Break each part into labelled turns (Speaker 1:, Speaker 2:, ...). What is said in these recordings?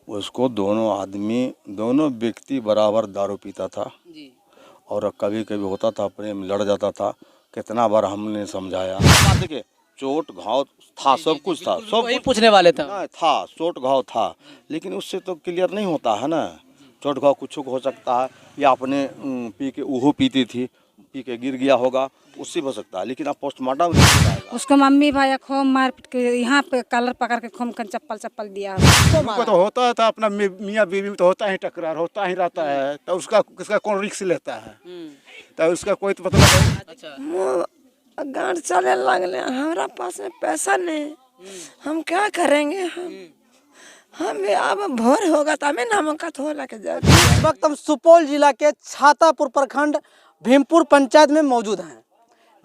Speaker 1: उसको दोनों व्यक्ति बराबर दारू पीता था
Speaker 2: जी।
Speaker 1: और कभी कभी होता था प्रेम लड़ जाता था। कितना बार हमने समझाया। देखिए चोट घाव था, सब कुछ था, सब
Speaker 2: वही
Speaker 1: कुछ
Speaker 2: पूछने वाले थे।
Speaker 1: ना था, चोट घाव था, लेकिन उससे तो क्लियर नहीं होता है ना। चोट घाव कुछ हो सकता है, या अपने पी के वो पीती थी, पी के गिर गया होगा, उससे हो सकता है, लेकिन आप पोस्टमार्टम नहीं बताएगा।
Speaker 3: उसको मम्मी भाई खूब मार पीट के यहाँ पे कलर पकड़ के खूब चप्पल दिया।
Speaker 4: उनको तो होता था, अपना मियाँ बीवी में तो होता ही टकरार होता ही रहता है, तो उसका कौन रिस्क लेता है, तो उसका कोई तो मतलब नहीं।
Speaker 2: अच्छा।
Speaker 5: गांड चले लगले, हमारा पास में पैसा नहीं, हम क्या करेंगे। हम भी अब भोर होगा तो हमें नामांकन हो लगे जाएगा।
Speaker 2: इस वक्त हम सुपौल जिला के छातापुर प्रखंड भीमपुर पंचायत में मौजूद हैं।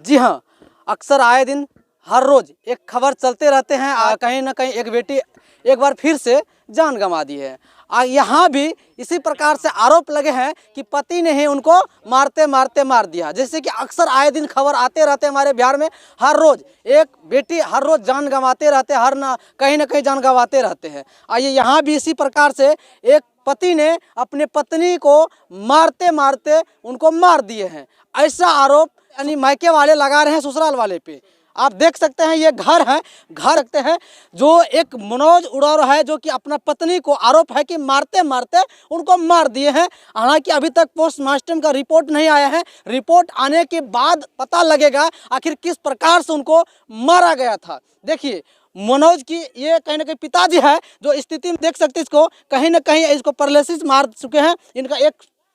Speaker 2: जी हाँ, अक्सर आए दिन हर रोज एक खबर चलते रहते हैं, कहीं ना कहीं एक बेटी एक बार फिर से जान गंवा दी है। यहाँ भी इसी प्रकार से आरोप लगे हैं कि पति ने ही उनको मारते मारते मार दिया। जैसे कि अक्सर आए दिन खबर आते रहते हैं हमारे बिहार में, हर रोज एक बेटी हर रोज जान गंवाते रहते हैं, कहीं ना कहीं जान गंवाते रहते हैं। आइए यहाँ भी इसी प्रकार से एक पति ने अपने पत्नी को मारते मारते उनको मार दिए हैं, ऐसा आरोप यानी मायके वाले लगा रहे हैं ससुराल वाले पे। आप देख सकते हैं ये घर है, घर रखते हैं जो एक मनोज उरांव है, जो कि अपना पत्नी को आरोप है कि मारते मारते उनको मार दिए हैं। हालांकि अभी तक पोस्टमार्टम का रिपोर्ट नहीं आया है, रिपोर्ट आने के बाद पता लगेगा आखिर किस प्रकार से उनको मारा गया था। देखिए मनोज की ये कहीं ना कहीं पिताजी है, जो स्थिति में देख सकते हैं, इसको कहीं ना कहीं इसको पैरालिसिस मार चुके हैं। इनका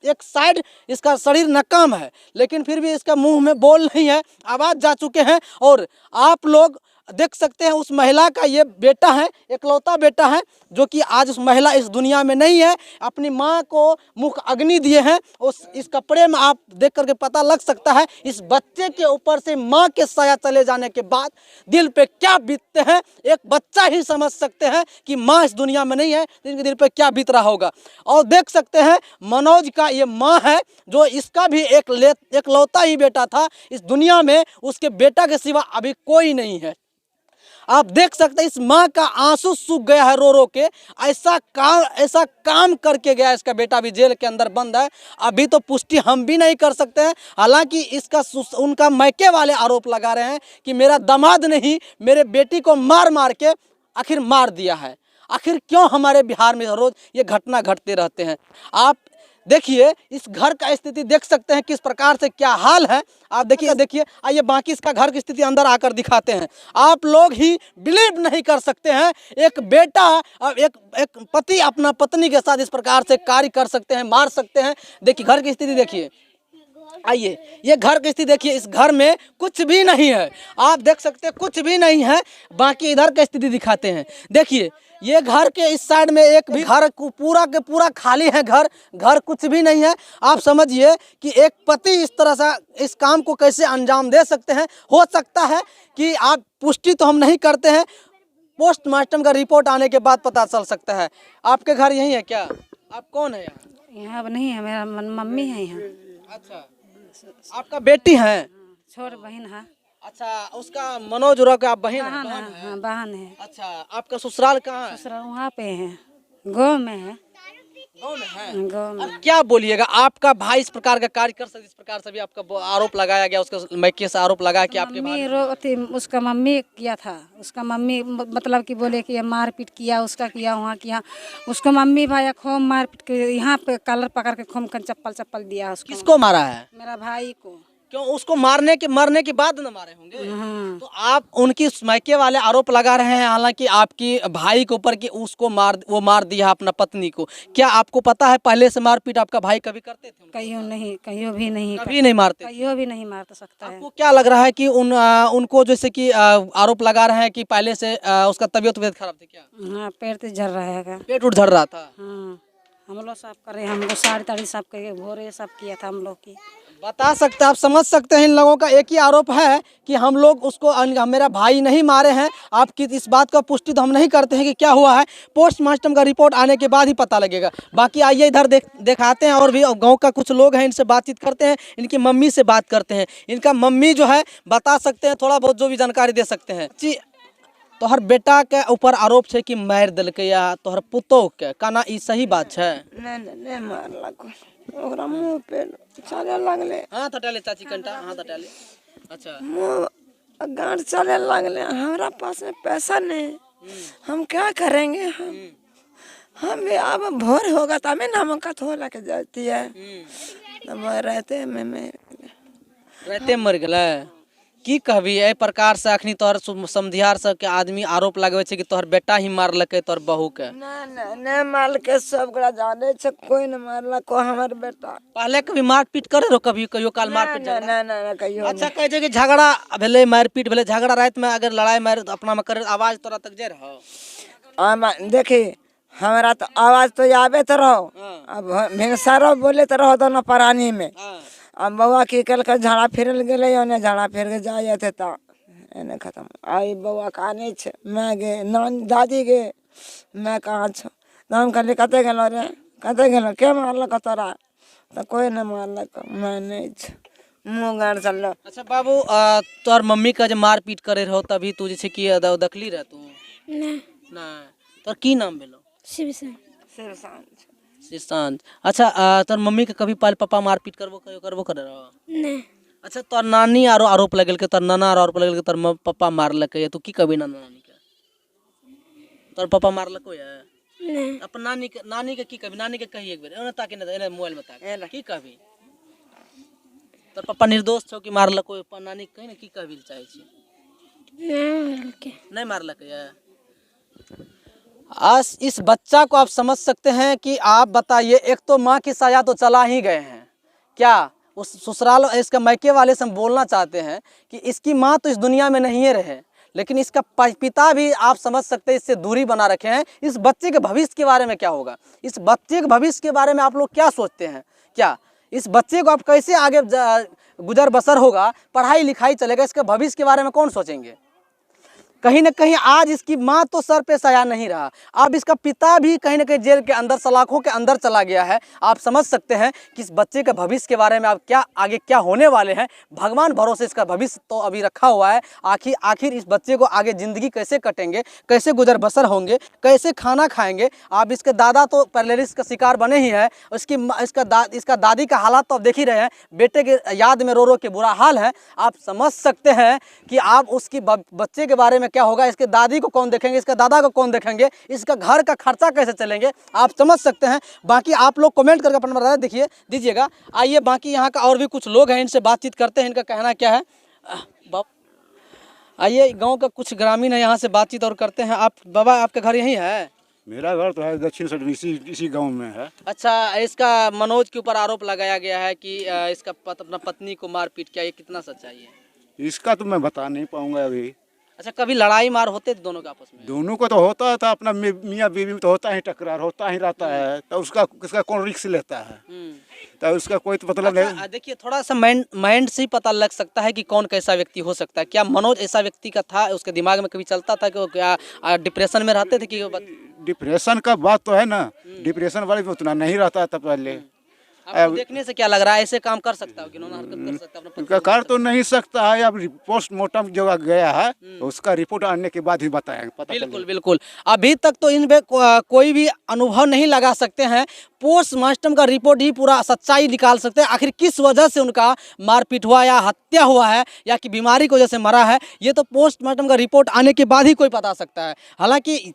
Speaker 2: एक साइड इसका शरीर नाकाम है, लेकिन फिर भी इसका मुंह में बोल नहीं है, आवाज़ जा चुके हैं। और आप लोग देख सकते हैं उस महिला का ये बेटा है, इकलौता बेटा है, जो कि आज उस महिला इस दुनिया में नहीं है। अपनी माँ को मुख अग्नि दिए हैं। इस कपड़े में आप देख करके पता लग सकता है इस बच्चे के ऊपर से माँ के साया चले जाने के बाद दिल पे क्या बीतते हैं, एक बच्चा ही समझ सकते हैं कि माँ इस दुनिया में नहीं है तो इनके दिल पे क्या बीत रहा होगा। और देख सकते हैं मनोज का ये माँ है, जो इसका भी एकलौता ही बेटा था। इस दुनिया में उसके बेटा के सिवा अभी कोई नहीं है। आप देख सकते हैं इस माँ का आंसू सूख गया है रो रो के। ऐसा काम करके गया, इसका बेटा भी जेल के अंदर बंद है। अभी तो पुष्टि हम भी नहीं कर सकते हैं। हालांकि उनका मायके वाले आरोप लगा रहे हैं कि मेरा दामाद ने ही मेरे बेटी को मार मार के आखिर मार दिया है। आखिर क्यों हमारे बिहार में रोज ये घटना घटते रहते हैं। आप देखिए इस घर का स्थिति देख सकते हैं किस प्रकार से क्या हाल है। आप देखिए आइए बाकी इसका घर की स्थिति अंदर आकर दिखाते हैं। आप लोग ही बिलीव नहीं कर सकते हैं, एक बेटा एक पति अपना पत्नी के साथ इस प्रकार से कार्य कर सकते हैं, मार सकते हैं। देखिए घर की स्थिति देखिए, आइए ये घर की स्थिति देखिए। इस घर में कुछ भी नहीं है, आप देख सकते हैं कुछ भी नहीं है। बाकी इधर की स्थिति दिखाते हैं। देखिए ये घर के इस साइड में एक भी घर पूरा के पूरा खाली है, घर कुछ भी नहीं है। आप समझिए कि एक पति इस तरह से इस काम को कैसे अंजाम दे सकते हैं। हो सकता है कि आप पुष्टि तो हम नहीं करते हैं, पोस्टमार्टम का रिपोर्ट आने के बाद पता चल सकता है। आपके घर यही है क्या? आप कौन है यहाँ?
Speaker 3: यहाँ अब नहीं है, मेरा मम्मी है यहाँ।
Speaker 2: अच्छा, आपका बेटी है?
Speaker 3: छोट बहन है।
Speaker 2: अच्छा, उसका मनोज उरांव का आप बहन है?
Speaker 3: हाँ बहन है।
Speaker 2: अच्छा, आपका ससुराल कहाँ है?
Speaker 3: ससुराल वहाँ पे है, गाँव में है।
Speaker 2: गाँव में है?
Speaker 3: गाँव में।
Speaker 2: अब क्या बोलिएगा, आपका भाई इस प्रकार का कार्य कर सकते, इस प्रकार से भी आपका आरोप लगाया गया, उसका मैके से आरोप लगा कि आपके भाई
Speaker 3: उसका मम्मी किया था। उसका मम्मी मतलब कि बोले कि मारपीट किया, उसका किया, वहाँ किया। उसको मम्मी भाई खूब मारपीट के यहाँ पे कलर पकड़ के खूब चप्पल दिया। उसको
Speaker 2: किसको मारा है?
Speaker 3: मेरा भाई को।
Speaker 2: क्यों उसको मरने के बाद न मारे होंगे? तो आप उनकी मायके वाले आरोप लगा रहे हैं, हालांकि आपकी भाई के ऊपर कि वो मार दिया अपना पत्नी को। क्या आपको पता है पहले से मारपीट आपका भाई कभी करते थे?
Speaker 3: कहीं नहीं, कहीं भी नहीं,
Speaker 2: कभी नहीं मारते?
Speaker 3: कहीं भी नहीं मार सकता है।
Speaker 2: आपको क्या लग रहा है कि उनको जैसे कि आरोप लगा रहे हैं कि पहले से उसका तबीयत खराब थी क्या?
Speaker 3: हाँ, पेट झड़ रहेगा,
Speaker 2: पेट उठ झड़ रहा था।
Speaker 3: हाँ, हम लोग साफ कर रहे हैं, हम लोग साड़ी ताड़ी साफ करके भोरे साफ किया था हम लोग की।
Speaker 2: बता सकते, आप समझ सकते हैं इन लोगों का एक ही आरोप है कि हम लोग उसको मेरा भाई नहीं मारे हैं। आपकी इस बात का पुष्टि तो हम नहीं करते हैं कि क्या हुआ है, पोस्टमार्टम का रिपोर्ट आने के बाद ही पता लगेगा। बाकी आइए इधर दिखाते हैं, और भी गांव का कुछ लोग हैं, इनसे बातचीत करते हैं, इनकी मम्मी से बात करते हैं। इनका मम्मी जो है बता सकते हैं थोड़ा बहुत जो भी जानकारी दे सकते हैं जी। तो तोहर बेटा के ऊपर आरोप है कि मार दिलकै या तोहर पुतोह के काना ई सही बात है?
Speaker 5: नहीं मारलक ओकरा मुँह पे चले लगले
Speaker 2: हाथ हटा ले चाची कंटा, हाथ हटा ले। अच्छा
Speaker 5: मुँह गांठ चले लगले। हमारा पास में पैसा नहीं, हम क्या करेंगे? हम भी अब भोर होगा तो हमें नमकत हो लग जाती है। तब रहते में
Speaker 2: रहते मर गए की कहबी? एहि प्रकार से अखनी तोहर समधियार सब के आदमी आरोप लगवे छै कि तोहर बेटा ही मारलकै तोहर बहू के।
Speaker 5: नहीं मार के सब गोड़ा जाने छे, कोई न मारलक हमार बेटा।
Speaker 2: पहले कभी मारपीट करे रहो? कभी कहियो काल मारपीट?
Speaker 5: ना कहियो
Speaker 2: अच्छा कहे छै कि झगड़ा भेले, मारपीट भेले, झगड़ा रात में अगर लड़ाई मार अपना में करे आवाज तोरा तक जे रहो?
Speaker 5: देखी हमारा तो आवाज तो आवे तो रहो, अब भिनसारो बोले तो रहो दोनों प्राणी में। अब बउआ की कल के झाड़ा फिरल गए, ओने झाड़ा फिर के जाए थे तो एने खत्म। आई बउआ कहानी छे, मैं गे नान दादी गे मैं कहाँ छो? तो हम कहली कते गेलो रे? कते गेलो? के मारलक तोरा? तो कोई न मारलक, मैं नहीं छो, मुँह गाड़ चल।
Speaker 2: अच्छा बाबू तोहर मम्मी का जब मारपीट करे रहो तभी तू जे कि दखली रह तू? ना तोर की नाम भेलो? शिवशांत। अच्छा तोर मम्मी के कभी पाल पापा मारपीट करबो करे रहो? नहीं। अच्छा तोर नानी आरो आरोप लगल के तोर नाना आरो आरोप लगल के तोर पापा मारलक है, तू की कभी नाना नानी के? तोर पापा मारलको है? नहीं। अपन नानी के की कभी? नानी के कही एक बेर एने ताकि न एने मोबाइल में ताकि की कभी? तोर पापा निर्दोष छौ कि मारलको? अपन नानी कही न की कहबी चाहे छी? नहीं मारलक है। आज इस बच्चा को आप समझ सकते हैं कि आप बताइए, एक तो माँ की साया तो चला ही गए हैं, क्या उस ससुराल इसका मायके वाले से हम बोलना चाहते हैं कि इसकी माँ तो इस दुनिया में नहीं रहे, लेकिन इसका पिता भी आप समझ सकते हैं इससे दूरी बना रखे हैं। इस बच्चे के भविष्य के बारे में क्या होगा? इस बच्चे के भविष्य के बारे में आप लोग क्या सोचते हैं? क्या इस बच्चे को आप कैसे आगे गुजर बसर होगा, पढ़ाई लिखाई चलेगा, इसके भविष्य के बारे में कौन सोचेंगे? कहीं ना कहीं आज इसकी माँ तो सर पे साया नहीं रहा, अब इसका पिता भी कहीं ना कहीं जेल के अंदर, सलाखों के अंदर चला गया है। आप समझ सकते हैं कि इस बच्चे के भविष्य के बारे में आप क्या आगे क्या होने वाले हैं। भगवान भरोसे इसका भविष्य तो अभी रखा हुआ है। आखिर इस बच्चे को आगे ज़िंदगी कैसे कटेंगे, कैसे गुजर बसर होंगे, कैसे खाना खाएंगे। आप इसके दादा तो पैरालिसिस का शिकार बने ही है, इसका दादी का हालात तो आप देख ही रहे हैं, बेटे के याद में रो रो के बुरा हाल है। आप समझ सकते हैं कि आप उसकी बच्चे के बारे में क्या होगा, इसके दादी को कौन देखेंगे, इसका दादा को कौन देखेंगे, इसका घर का खर्चा कैसे चलेंगे, आप समझ सकते हैं। बाकी आप लोग कमेंट करके अपना राय दीजिएगा। आइए बाकी यहाँ का और भी कुछ लोग हैं, इनसे बातचीत करते हैं, इनका कहना क्या है। आइए गांव का कुछ ग्रामीण है, यहाँ से बातचीत और करते हैं। आप बाबा आपका घर यहीं है?
Speaker 4: मेरा घर तो है दक्षिण साइड इसी गांव में है। अच्छा
Speaker 2: इसका मनोज के ऊपर आरोप लगाया गया है कि इसका अपना पत्नी को मारपीट किया, ये कितना सच्चाई है?
Speaker 4: इसका तो मैं बता नहीं पाऊंगा अभी।
Speaker 2: अच्छा कभी लड़ाई मार होते थे दोनों के आपस में?
Speaker 4: दोनों को तो होता था, अपना मियाँ बीवी में तो होता ही टकरार होता ही रहता है, तो उसका किसका कौन रिस्क लेता है? तो उसका कोई तो मतलब नहीं।
Speaker 2: देखिए थोड़ा सा माइंड से ही पता लग सकता है कि कौन कैसा व्यक्ति हो सकता है। क्या मनोज ऐसा व्यक्ति का था, उसके दिमाग में कभी चलता था कि वो क्या डिप्रेशन में रहते थे? कि
Speaker 4: डिप्रेशन का बात तो है ना, डिप्रेशन वाले में उतना नहीं रहता था पहले।
Speaker 2: आपको देखने से क्या लग रहा है, ऐसे काम कर सकता है, हरकत कर सकता है?
Speaker 4: कर तो नहीं सकता है, अब पोस्टमार्टम जो गया है उसका रिपोर्ट आने के बाद ही बताएंगे।
Speaker 2: बिल्कुल अभी तक तो इन पे कोई भी अनुभव नहीं लगा सकते हैं। पोस्टमार्टम का रिपोर्ट ही पूरा सच्चाई निकाल सकते हैं, आखिर किस वजह से उनका मारपीट हुआ या हत्या हुआ है या कि बीमारी की वजह से मरा है, ये तो पोस्टमार्टम का रिपोर्ट आने के बाद ही कोई बता सकता है। हालांकि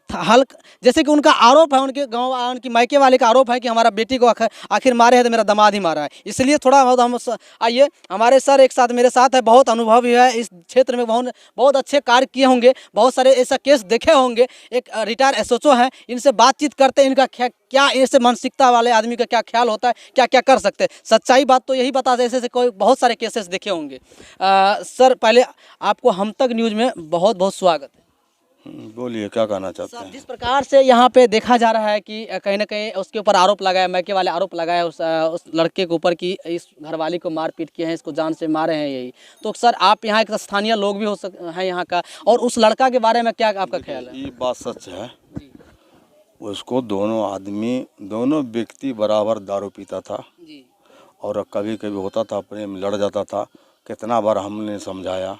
Speaker 2: जैसे कि उनका आरोप है, उनके गाँव उनकी मायके वाले का आरोप है कि हमारा बेटी को आखिर मारे है तो मेरा दामाद ही मारा है, इसलिए थोड़ा बहुत हम आइए हमारे सर एक साथ मेरे साथ है, बहुत अनुभव भी है इस क्षेत्र में, बहुत अच्छे कार्य किए होंगे, बहुत सारे ऐसा केस देखे होंगे। एक रिटायर एसएचओ हैं, इनसे बातचीत करते हैं, इनका क्या ऐसे मानसिकता वाले आदमी का क्या ख्याल होता है, क्या क्या कर सकते हैं। सच्चाई बात तो यही बता, ऐसे कोई बहुत सारे केसेस देखे होंगे। सर पहले आपको हम तक न्यूज़ में बहुत बहुत स्वागत है।
Speaker 1: बोलिए क्या कहना चाहते हैं?
Speaker 2: जिस प्रकार से यहाँ पे देखा जा रहा है कि कहीं ना कहीं उसके ऊपर आरोप लगाया, मैके वाले आरोप लगाया उस लड़के के ऊपर कि इस घरवाली को मारपीट किए हैं, इसको जान से मारे हैं, यही तो सर आप यहाँ एक स्थानीय लोग भी हैं यहाँ का, और उस लड़का के बारे में क्या आपका ख्याल है?
Speaker 1: ये बात सच है, उसको दोनों व्यक्ति बराबर दारू पीता था
Speaker 2: जी,
Speaker 1: और कभी कभी होता था प्रेम लड़ जाता था, कितना बार हमने समझाया,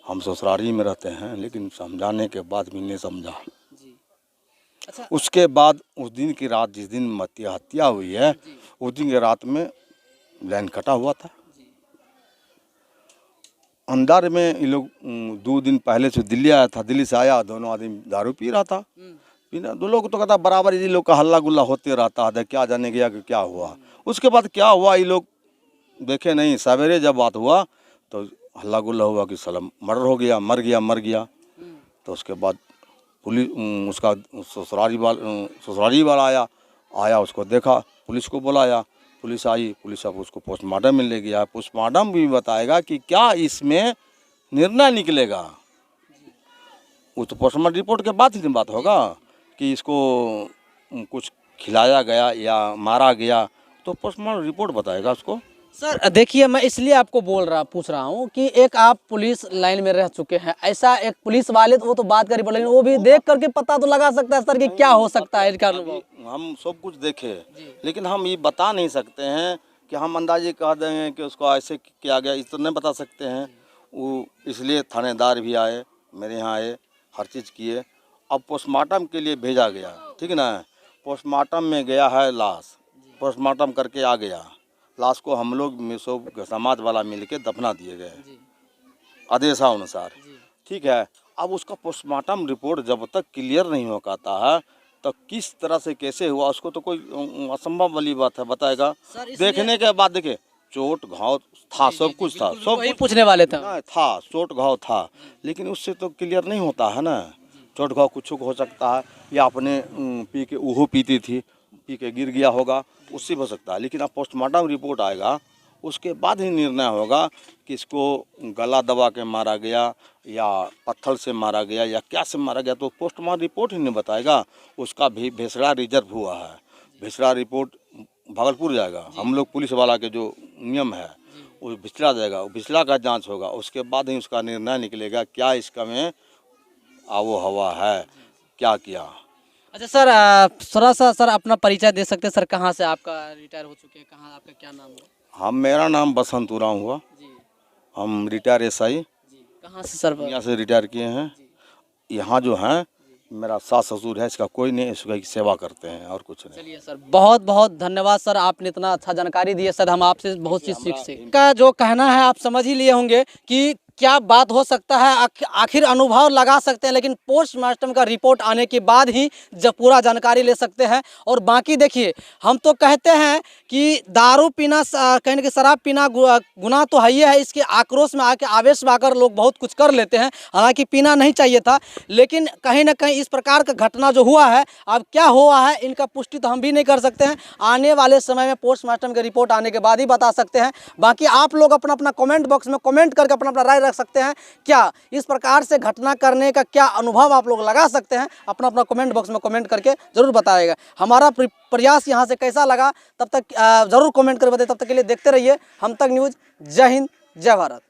Speaker 1: हम ससुरारी में रहते हैं, लेकिन समझाने के बाद भी नहीं समझा।
Speaker 2: जी। अच्छा।
Speaker 1: उसके बाद उस दिन की रात, जिस दिन मती हत्या हुई है, उस दिन की रात में लाइन कटा हुआ था। अंदर में ये लोग 2 दिन पहले से दिल्ली आया था, दिल्ली से आया, दोनों आदमी दारू पी रहा था। पीना दो लोग तो कहता बराबर ये लोग का हल्ला गुल्ला होते रहता है, क्या जाने गया कि क्या हुआ। उसके बाद क्या हुआ ये लोग देखे नहीं। सवेरे जब बात हुआ तो हल्ला गुल्ला हुआ कि साला मर्डर हो गया, मर गया। तो उसके बाद पुलिस उसका ससुरारी वाला आया, उसको देखा, पुलिस को बुलाया, पुलिस आई, पुलिस अब उसको पोस्टमार्टम में ले गया। पोस्टमार्टम भी बताएगा कि क्या इसमें निर्णय निकलेगा। वो तो पोस्टमार्टम रिपोर्ट के बाद ही बात होगा कि इसको कुछ खिलाया गया या मारा गया, तो पोस्टमार्टम रिपोर्ट बताएगा उसको।
Speaker 2: सर देखिए, मैं इसलिए आपको पूछ रहा हूँ कि एक आप पुलिस लाइन में रह चुके हैं, ऐसा एक पुलिस वाले तो वो तो बात करी, लेकिन वो भी देख करके पता तो लगा सकता है सर कि क्या हो सकता है इसका अनुभव।
Speaker 1: हम सब कुछ देखे, लेकिन हम ये बता नहीं सकते हैं कि हम अंदाजे कह देंगे कि उसको ऐसे किया गया, इस तो नहीं बता सकते हैं। वो इसलिए थानेदार भी आए, मेरे यहाँ आए, हर चीज़ किए। अब पोस्टमार्टम के लिए भेजा गया, ठीक है ना। पोस्टमार्टम में गया है लाश, पोस्टमार्टम करके आ गया। लाश को हम लोग सब समाज वाला मिल के दफना दिए गए आदेशानुसार, ठीक है। अब उसका पोस्टमार्टम रिपोर्ट जब तक क्लियर नहीं हो पाता है, तो किस तरह से कैसे हुआ उसको तो कोई असंभव वाली बात है, बताएगा। देखने के बाद देखे चोट घाव था, सब कुछ था, सब
Speaker 2: वही पूछने वाले थे।
Speaker 1: था, चोट घाव था, लेकिन उससे तो क्लियर नहीं होता है ना। चोट घाव कुछ हो सकता है, या अपने पी के वो पीती थी, पी के गिर गया होगा, उससे हो सकता है। लेकिन अब पोस्टमार्टम रिपोर्ट आएगा, उसके बाद ही निर्णय होगा कि इसको गला दबा के मारा गया या पत्थर से मारा गया या क्या से मारा गया, तो पोस्टमार्टम रिपोर्ट ही नहीं बताएगा। उसका भी भेसड़ा रिजर्व हुआ है, भेसड़ा रिपोर्ट भागलपुर जाएगा। हम लोग पुलिस वाला के जो नियम है वो भिसड़ा जाएगा, वो भिसड़ा का जांच होगा, उसके बाद ही उसका निर्णय निकलेगा क्या इसका में आवो हवा है, क्या किया।
Speaker 2: अच्छा सर, थोड़ा सा सर अपना परिचय दे सकते हैं सर, कहाँ से आपका रिटायर हो चुके हैं, कहाँ आपका क्या नाम है?
Speaker 1: मेरा नाम बसंत उरांव हुआ
Speaker 2: जी।
Speaker 1: हम रिटायर SI
Speaker 2: जी, कहाँ से सर?
Speaker 1: यहाँ से रिटायर किए हैं। यहाँ जो हैं मेरा सास ससुर है, इसका कोई नहीं, इसका की सेवा करते हैं और कुछ नहीं।
Speaker 2: चलिए सर, बहुत बहुत धन्यवाद सर, आपने इतना अच्छा जानकारी दी है सर, हम आपसे बहुत चीज़ सीख का जो कहना है आप समझ ही लिए होंगे कि क्या बात हो सकता है, आखिर अनुभव लगा सकते हैं, लेकिन पोस्टमार्टम का रिपोर्ट आने के बाद ही जब पूरा जानकारी ले सकते हैं। और बाकी देखिए, हम तो कहते हैं कि दारू पीना, कहने की शराब पीना गुनाह तो है ही है, इसके आक्रोश में आके आवेश में आकर लोग बहुत कुछ कर लेते हैं, हालांकि पीना नहीं चाहिए था। लेकिन कहीं ना कहीं इस प्रकार का घटना जो हुआ है, अब क्या हुआ है इनका पुष्टि तो हम भी नहीं कर सकते हैं, आने वाले समय में पोस्टमार्टम की रिपोर्ट आने के बाद ही बता सकते हैं। बाकी आप लोग अपना अपना कमेंट बॉक्स में कमेंट करके अपना अपना राय रख सकते हैं, क्या इस प्रकार से घटना करने का क्या अनुभव आप लोग लगा सकते हैं, अपना अपना कमेंट बॉक्स में कमेंट करके जरूर बताइएगा। हमारा प्रयास यहाँ से कैसा लगा तब तक जरूर कमेंट कर बताइए। तब तक के लिए देखते रहिए हम तक न्यूज़। जय हिंद, जय भारत।